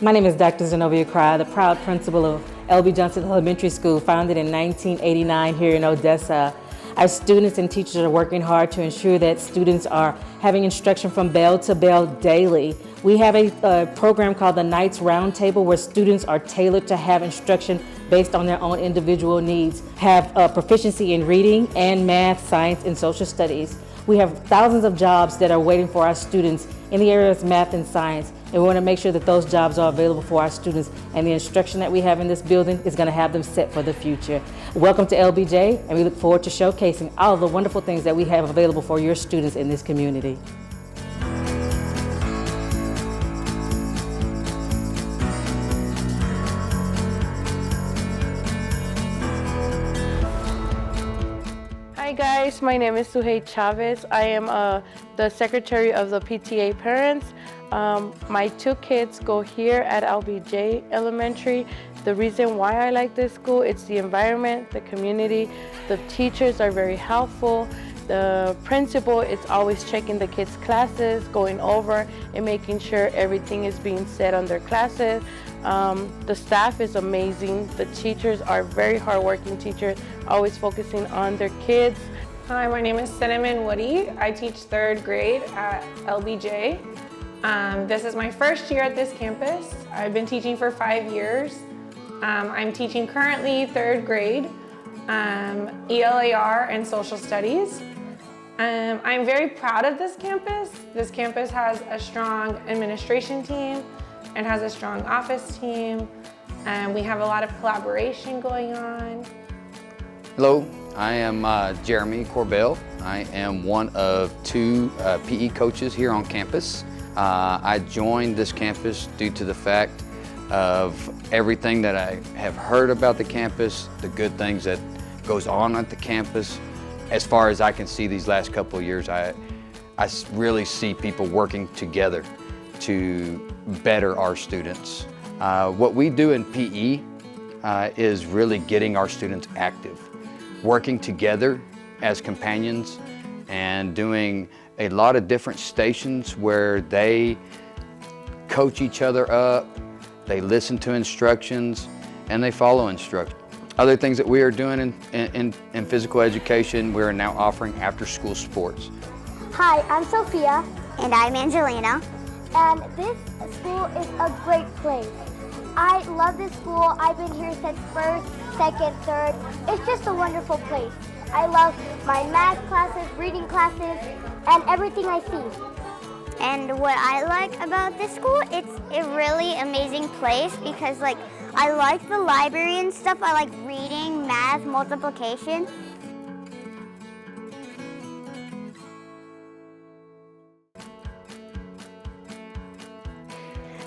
My name is Dr. Zenobia Cry, the proud principal of L.B. Johnson Elementary School, founded in 1989 here in Odessa. Our students and teachers are working hard to ensure that students are having instruction from bell to bell daily. We have a program called the Knights Roundtable where students are tailored to have instruction based on their own individual needs, have proficiency in reading and math, science, and social studies. We have thousands of jobs that are waiting for our students in the areas of math and science, and we want to make sure that those jobs are available for our students, and the instruction that we have in this building is going to have them set for the future. Welcome to LBJ, and we look forward to showcasing all of the wonderful things that we have available for your students in this community. Hi guys, my name is Suhey Chavez. I am the secretary of the PTA parents. My two kids go here at LBJ Elementary. The reason why I like this school, it's the environment, the community. The teachers are very helpful. The principal is always checking the kids' classes, going over and making sure everything is being said on their classes. The staff is amazing. The teachers are very hardworking teachers, always focusing on their kids. Hi, my name is Cinnamon Woody. I teach 3rd grade at LBJ. This is my first year at this campus. I've been teaching for 5 years. I'm teaching currently 3rd grade, ELAR and social studies. I'm very proud of this campus. This campus has a strong administration team and has a strong office team. We have a lot of collaboration going on. Hello, I am Jeremy Corbell. I am one of 2 PE coaches here on campus. I joined this campus due to the fact of everything that I have heard about the campus, the good things that goes on at the campus. As far as I can see these last couple of years, I really see people working together to better our students. What we do in PE is really getting our students active, working together as companions and doing a lot of different stations where they coach each other up, they listen to instructions, and they follow instructions. Other things that we are doing in physical education, we are now offering after-school sports. Hi, I'm Sophia. And I'm Angelina. And this school is a great place. I love this school. I've been here since 1st, 2nd, 3rd. It's just a wonderful place. I love my math classes, reading classes, and everything I see. And what I like about this school, it's a really amazing place because I like the library and stuff. I like reading, math, multiplication.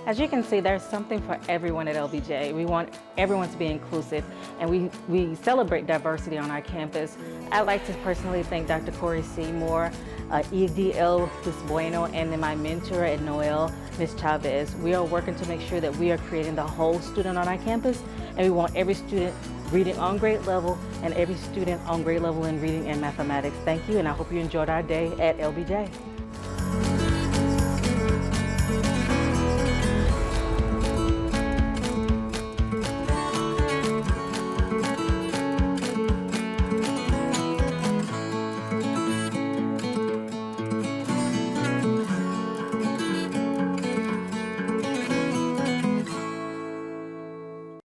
As you can see, there's something for everyone at LBJ. We want everyone to be inclusive, and we celebrate diversity on our campus. I'd like to personally thank Dr. Corey Seymour, EDL Bueno, and then my mentor at Noel, Ms. Chavez. We are working to make sure that we are creating the whole student on our campus, and we want every student reading on grade level and every student on grade level in reading and mathematics. Thank you, and I hope you enjoyed our day at LBJ.